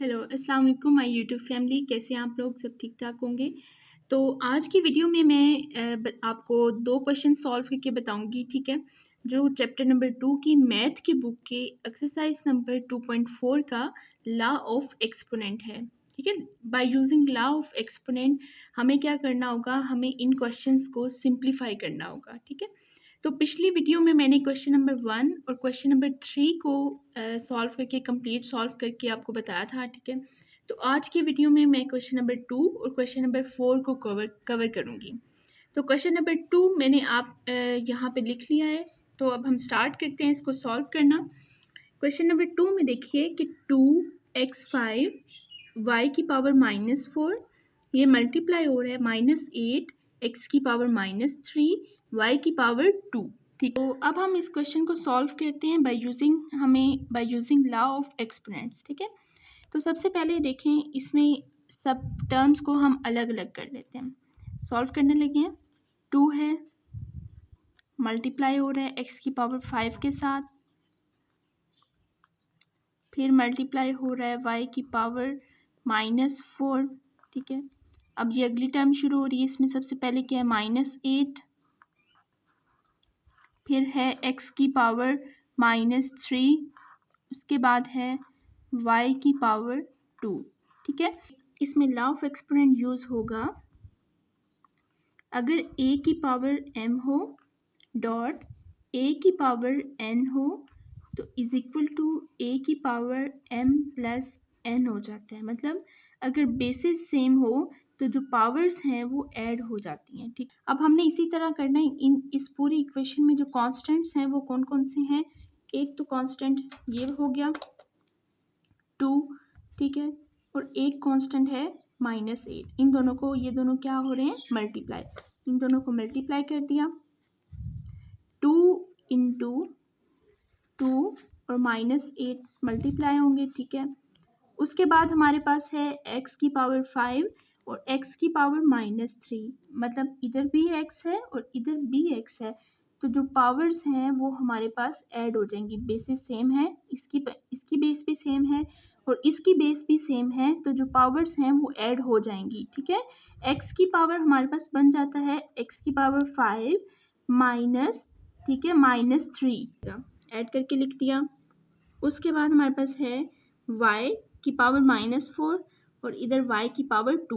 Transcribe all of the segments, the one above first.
Hello, अस्सलाम वालेकुम my YouTube family. कैसे हैं आप लोग? सब ठीक-ठाक होंगे। तो आज की वीडियो में मैं आपको 2 क्वेश्चन सॉल्व करके बताऊँगी, ठीक है? जो चैप्टर नंबर 2 की मैथ की बुक के एक्सरसाइज नंबर 2.4 का लॉ ऑफ एक्सपोनेंट है, ठीक है? By using law of exponent हमें क्या करना होगा, हमें इन क्वेश्चंस को सिंप्लीफाई करना होगा, ठीक है? तो पिछली वीडियो में मैंने क्वेश्चन नंबर 1 और क्वेश्चन नंबर 3 को सॉल्व करके कंप्लीट सॉल्व करके आपको बताया था, ठीक है? तो आज की वीडियो में मैं क्वेश्चन नंबर 2 और क्वेश्चन नंबर 4 को कवर करूँगी। तो क्वेश्चन नंबर 2 मैंने यहाँ पे लिख लिया है, तो अब हम स्टार्ट करते हैं इसको सॉल्व करना। क्वेश्चन नंबर 2 में देखिए कि 2x5 y की पावर -4 ये मल्टीप्लाई हो रहा है -8 x की पावर -3 y की पावर 2, ठीक। तो अब हम इस क्वेश्चन को सॉल्व करते हैं by using law of exponents, ठीक है। तो सबसे पहले देखें, इसमें सब टर्म्स को हम अलग अलग कर लेते हैं। सॉल्व करने लगे हैं। 2 है, मल्टीप्लाई हो रहा है x की पावर 5 के साथ, फिर मल्टीप्लाई हो रहा है y की पावर -4, ठीक है। अब ये अगली टर्म शुरू हो रही है। इसमें सबसे पहले क्या है, -8, फिर है x की पावर -3, उसके बाद है y की पावर 2, ठीक है। इसमें लॉ ऑफ एक्सपोनेंट यूज होगा अगर a की पावर m हो डॉट a की पावर n हो तो इज इक्वल टू a की पावर m प्लस n हो जाता है। मतलब अगर बेसिस सेम हो तो जो पावर्स हैं वो ऐड हो जाती हैं, ठीक। अब हमने इसी तरह करना है। इस पूरी इक्वेशन में जो कांस्टेंट्स हैं वो कौन कौन से हैं। एक तो कांस्टेंट ये हो गया 2, ठीक है, और एक कांस्टेंट है -8। इन दोनों को, ये दोनों क्या हो रहे हैं, मल्टीप्लाई। इन दोनों को मल्टीप्लाई कर दिया, 2 इंटू 2 और -8 मल्टीप्लाई होंगे, ठीक है। उसके बाद हमारे पास है x की पावर 5 और x की पावर -3, मतलब इधर भी x है और इधर भी x है, तो जो पावर्स हैं वो हमारे पास ऐड हो जाएंगी। बेसिस सेम है, इसकी बेस भी सेम है और इसकी बेस भी सेम है, तो जो पावर्स हैं वो ऐड हो जाएंगी, ठीक है। x की पावर हमारे पास बन जाता है x की पावर 5 माइनस, ठीक है, -3 ऐड करके लिख दिया। उसके बाद हमारे पास है y की पावर -4 और इधर y की पावर 2।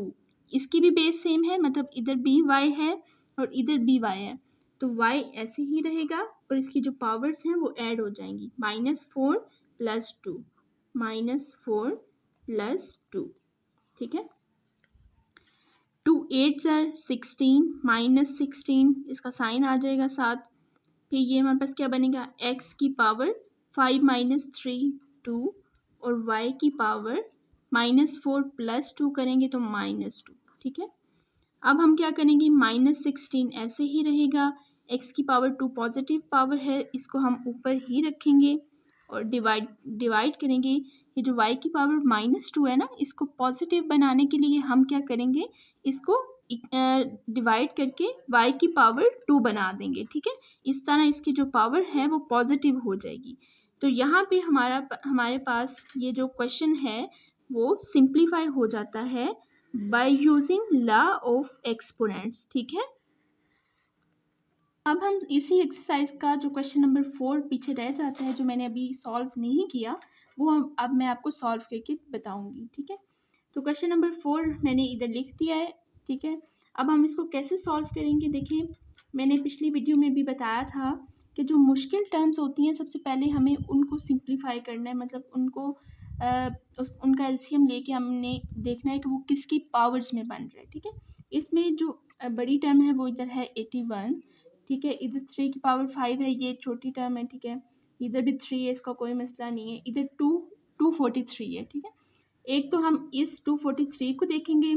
इसकी भी बेस सेम है, मतलब इधर भी y है और इधर भी y है, तो y ऐसे ही रहेगा और इसकी जो पावर्स हैं वो ऐड हो जाएंगी। -4 प्लस 2, -4 प्लस 2, ठीक है। 2 8 16, -16 इसका साइन आ जाएगा साथ। फिर ये हमारे पास क्या बनेगा, x की पावर 5 -3 2 और y की पावर -4 प्लस 2 करेंगे तो -2, ठीक है। अब हम क्या करेंगे, -16 ऐसे ही रहेगा, x की पावर 2 पॉजिटिव पावर है, इसको हम ऊपर ही रखेंगे और डिवाइड करेंगे। ये जो y की पावर -2 है ना, इसको पॉजिटिव बनाने के लिए हम क्या करेंगे, इसको डिवाइड करके y की पावर 2 बना देंगे, ठीक है। इस तरह इसकी जो पावर है वो पॉजिटिव हो जाएगी। तो यहाँ पे हमारे पास ये जो क्वेश्चन है वो सिंप्लीफाई हो जाता है by using law of exponents, ठीक है। अब हम इसी एक्सरसाइज का जो क्वेश्चन नंबर 4 पीछे रह जाता है, जो मैंने अभी सॉल्व नहीं किया, वो अब मैं आपको सॉल्व करके बताऊंगी, ठीक है। तो क्वेश्चन नंबर 4 मैंने इधर लिख दिया है, ठीक है। अब हम इसको कैसे सॉल्व करेंगे, देखिए मैंने पिछली वीडियो में भी बताया था कि जो मुश्किल टर्म्स होती हैं सबसे पहले हमें उनको सिंप्लीफाई करना है, मतलब उनका एलसीएम लेके हमने देखना है कि वो किसकी पावर्स में बन रहा है, ठीक है। इसमें जो बड़ी टर्म है वो इधर है 81, ठीक है। इधर 3 की पावर 5 है, ये छोटी टर्म है, ठीक है। इधर भी 3 है, इसका कोई मसला नहीं है। इधर 243 है, ठीक है। एक तो हम इस 243 को देखेंगे,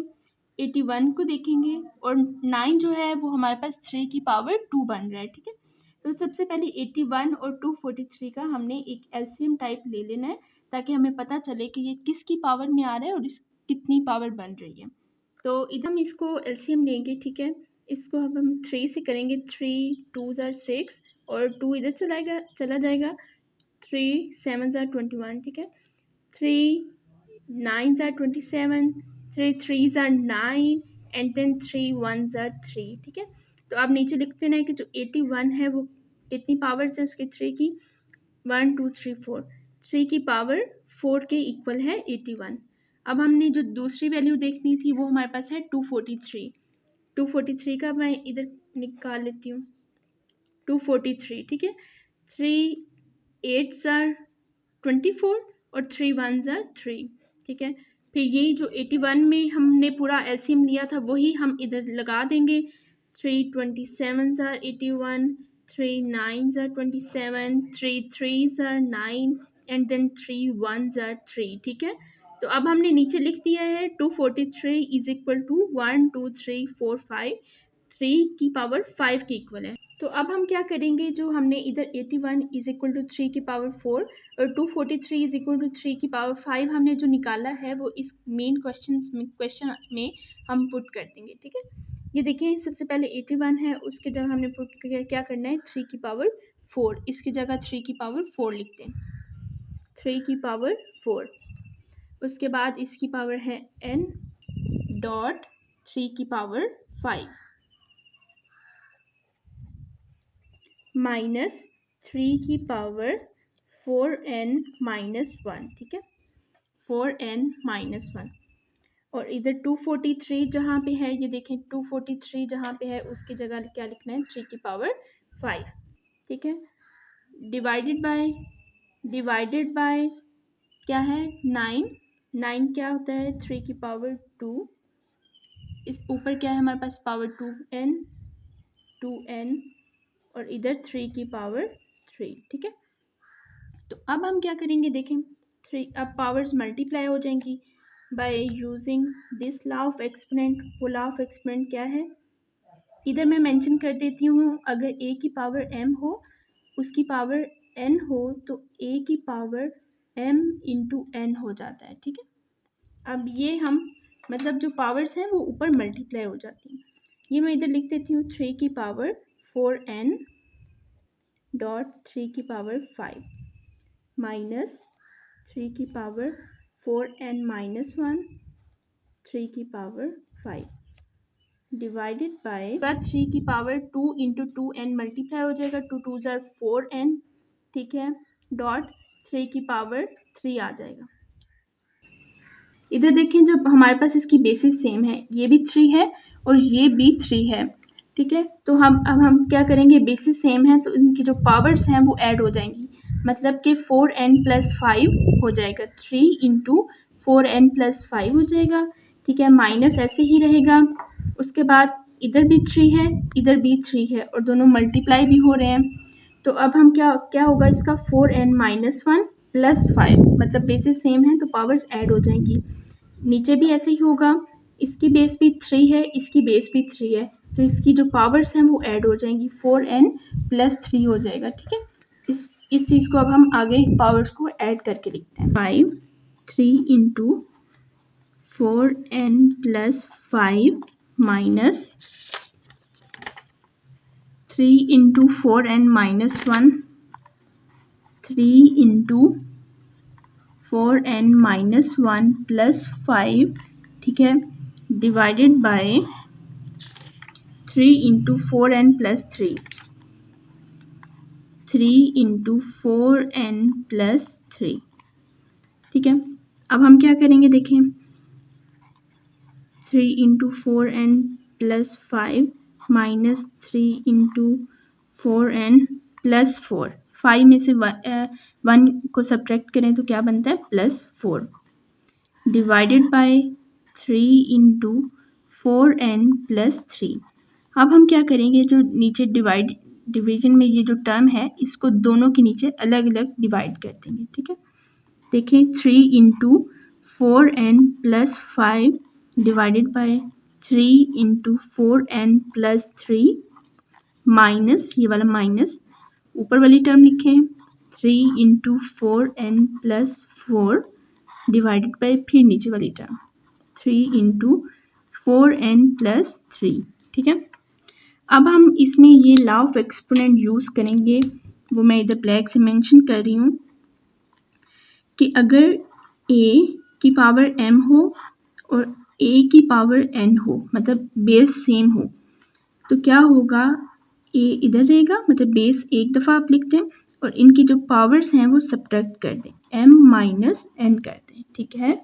81 को देखेंगे और 9 जो है वो हमारे पास 3 की पावर 2 बन रहा है, ठीक है। तो सबसे पहले 81 और 243 का हमने एक एलसीएम टाइप ले लेना है ताकि हमें पता चले कि ये किसकी पावर में आ रहा है और इस कितनी पावर बन रही है। तो इधर हम इसको एलसीएम लेंगे, ठीक है। इसको अब हम 3 से करेंगे, 3 2 6 और 2 इधर चला जाएगा, 3 7 21, ठीक है। 3 9s are 27, 3 3s are 9 and then 3 1s are 3। ठीक है, तो अब नीचे लिखते हैं कि जो 81 है वो कितनी पावर्स है उसकी 3 की, 1 2 3 4, 3 की पावर 4 के इक्वल है 81। अब हमने जो दूसरी वैल्यू देखनी थी वो हमारे पास है 243। 243 का मैं इधर निकाल लेती हूँ, 243। ठीक है, 3 8s are 24 और 3 1s are 3। ठीक है, फिर यही जो 81 में हमने पूरा एलसीएम लिया था वही हम इधर लगा देंगे। 3 27s are 81, 3 9s are 27, 3 3s are 9 and then 3 1s are 3। ठीक है, तो अब हमने नीचे लिख दिया है 243 इज इक्वल टू 1 2 3 4 5, 3 की पावर 5 के इक्वल है। तो अब हम क्या करेंगे, जो हमने इधर 81 इज इक्वल टू 3 की पावर 4 और 243 इज इक्वल टू 3 की पावर 5 हमने जो निकाला है वो इस मेन क्वेश्चन में हम पुट कर देंगे। ठीक है, ये देखिए सबसे पहले 81 है, उसके जगह हमने पुट क्या करना है 3 की पावर 4, इसकी जगह 3 की पावर 4 लिखते हैं, 3 की पावर 4। उसके बाद इसकी पावर है n डॉट 3 की पावर 5 माइनस 3 की पावर 4n माइनस 1। ठीक है, 4n माइनस 1। और इधर 243 जहाँ पे है, ये देखें 243 जहाँ पे है उसकी जगह क्या लिखना है 3 की पावर 5। ठीक है, डिवाइडेड बाय क्या है 9, 9 क्या होता है 3 की पावर 2, इस ऊपर क्या है हमारे पास पावर 2n और इधर 3 की पावर 3। ठीक है, तो अब हम क्या करेंगे देखें 3, अब पावर्स मल्टीप्लाई हो जाएंगी by using this law of exponent. वो लॉ ऑफ एक्सपोनेंट क्या है, इधर मैं मेंशन कर देती हूँ, अगर a की पावर m हो उसकी पावर n हो तो a की पावर m इंटू n हो जाता है। ठीक है, अब ये हम मतलब जो पावर्स हैं वो ऊपर मल्टीप्लाई हो जाती हैं। ये मैं इधर लिख देती हूँ 3 की पावर 4n डॉट 3 की पावर 5 माइनस 3 की पावर 4n माइनस 1, 3 की पावर 5 डिवाइडेड बाय 3 की पावर 2 इंटू 2n मल्टीप्लाई हो जाएगा, 2 2s are 4n। ठीक है, डॉट 3 की पावर 3 आ जाएगा। इधर देखें जब हमारे पास इसकी बेसिस सेम है, ये भी 3 है और ये भी 3 है। ठीक है, तो अब हम क्या करेंगे, बेसिस सेम है तो इनकी जो पावर्स हैं वो ऐड हो जाएंगी, मतलब कि 4n प्लस 5 हो जाएगा, 3 इंटू 4n प्लस 5 हो जाएगा। ठीक है, माइनस ऐसे ही रहेगा। उसके बाद इधर भी 3 है, इधर भी 3 है और दोनों मल्टीप्लाई भी हो रहे हैं। तो अब हम क्या होगा इसका 4n माइनस 1 प्लस 5, मतलब बेसिस सेम है तो पावर्स ऐड हो जाएंगी। नीचे भी ऐसे ही होगा, इसकी बेस भी 3 है, इसकी बेस भी 3 है, तो इसकी जो पावर्स हैं वो ऐड हो जाएंगी, 4n प्लस 3 हो जाएगा। ठीक है, इस चीज़ को अब हम आगे पावर्स को ऐड करके लिखते हैं। 5 3 into 4n plus 5 minus 3 into 4n minus 1, 3 into 4n minus 1 plus 5। ठीक है, divided by 3 into 4n plus 3, 3 into 4n plus 3। ठीक है, अब हम क्या करेंगे देखें, 3 into 4n plus 5 minus 3 into 4n plus 4, 5 में से 1 को सब्ट्रैक्ट करें तो क्या बनता है plus 4, divided by 3 into 4n plus 3। अब हम क्या करेंगे, जो नीचे डिवीजन में ये जो टर्म है इसको दोनों के नीचे अलग अलग डिवाइड कर देंगे। ठीक है, देखें 3 into 4n plus 5 divided by 3 into 4n plus 3 minus ये वाला माइनस ऊपर वाली टर्म लिखें 3 into 4n plus 4 divided by फिर नीचे वाली टर्म 3 इंटू 4n प्लस 3। ठीक है, अब हम इसमें ये लॉ ऑफ एक्सपोनेंट यूज़ करेंगे, वो मैं इधर ब्लैक से मेंशन कर रही हूँ कि अगर a की पावर m हो और a की पावर n हो, मतलब बेस सेम हो, तो क्या होगा, a इधर रहेगा, मतलब बेस एक दफ़ा आप लिख दें और इनकी जो पावर्स हैं वो सब्ट्रैक्ट कर दें, m माइनस n कर दें, ठीक है।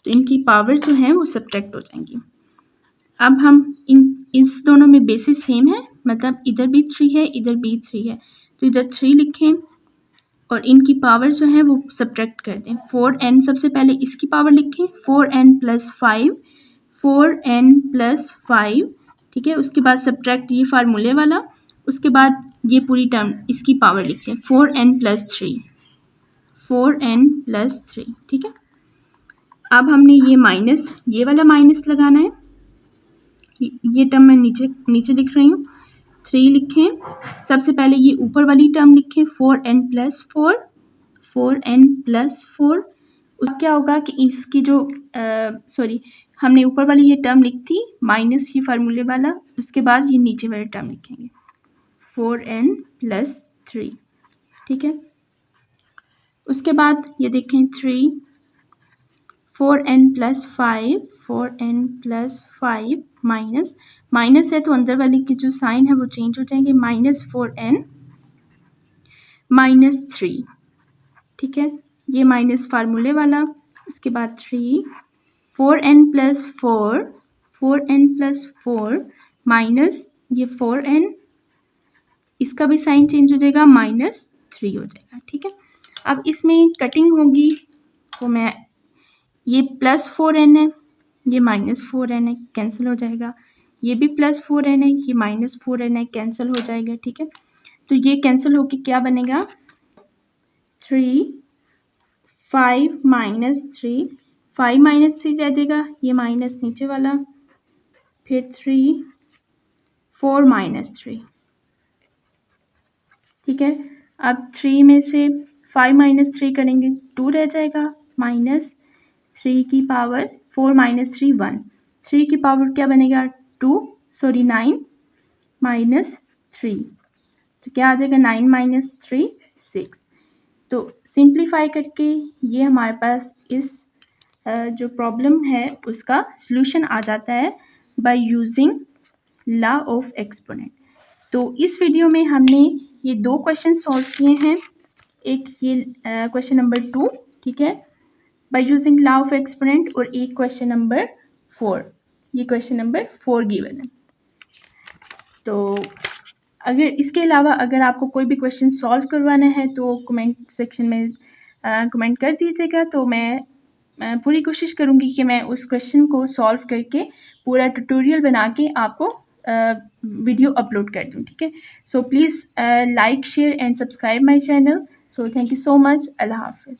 तो इनकी पावर्स जो हैं वो सब्ट्रैक्ट हो जाएंगी। अब हम इस दोनों में बेसिस सेम है, मतलब इधर भी 3 है, इधर भी 3 है, तो इधर 3 लिखें और इनकी पावर जो है वो सब्ट्रैक्ट कर दें। 4n सबसे पहले इसकी पावर लिखें, 4n + 5, 4n + 5, ठीक है। उसके बाद सब्ट्रैक्ट ये फार्मूले वाला, उसके बाद ये पूरी टर्म इसकी पावर लिखते हैं, 4n + 3, 4n + 3, ठीक है। अब हमने ये माइनस, ये वाला माइनस लगाना है, ये टर्म मैं नीचे लिख रही हूँ। 3 लिखें, सबसे पहले ये ऊपर वाली टर्म लिखें, 4n + 4, 4n + 4। उसका क्या होगा कि इसकी जो सॉरी, हमने ऊपर वाली ये टर्म लिख थी माइनस ये फार्मूले वाला, उसके बाद ये नीचे वाला टर्म लिखेंगे, 4n + 3, ठीक है। उसके बाद ये देखें 3, 4n + 5, 4n + 5 माइनस है तो अंदर वाली की जो साइन है वो चेंज हो जाएंगे, -4n -3, ठीक है। ये माइनस फार्मूले वाला, उसके बाद 3, 4n + 4, 4n + 4 माइनस ये 4n, इसका भी साइन चेंज हो जाएगा, -3 हो जाएगा, ठीक है। अब इसमें कटिंग होगी तो मैं, ये +4n है, ये -4n है, कैंसिल हो जाएगा, ये भी +4n है, ये -4n है, कैंसिल हो जाएगा, ठीक है। तो ये कैंसिल होके क्या बनेगा, 3, 5 -3, 5 -3 रह जाएगा, ये माइनस नीचे वाला, फिर 3, 4 -3, ठीक है। अब 3 में से 5 -3 करेंगे, 2 रह जाएगा, -3 की पावर 4 -3 1, 3 की पावर क्या बनेगा 9 -3, तो क्या आ जाएगा 9 - 3 6। तो सिंप्लीफाई करके ये हमारे पास इस जो प्रॉब्लम है उसका सॉल्यूशन आ जाता है by using law of exponent. तो इस वीडियो में हमने ये 2 क्वेश्चन सॉल्व किए हैं, एक ये क्वेश्चन नंबर 2, ठीक है, by using law of exponent, और एक क्वेश्चन नंबर 4, ये क्वेश्चन नंबर 4 गिवन है। तो अगर इसके अलावा अगर आपको कोई भी क्वेश्चन सॉल्व करवाना है तो कमेंट सेक्शन में कमेंट कर दीजिएगा, तो मैं पूरी कोशिश करूँगी कि मैं उस क्वेश्चन को सॉल्व करके पूरा ट्यूटोरियल बना के आपको वीडियो अपलोड कर दूँ, ठीक है। So please like share and subscribe my channel. So thank you so much. अल्लाह हाफिज़।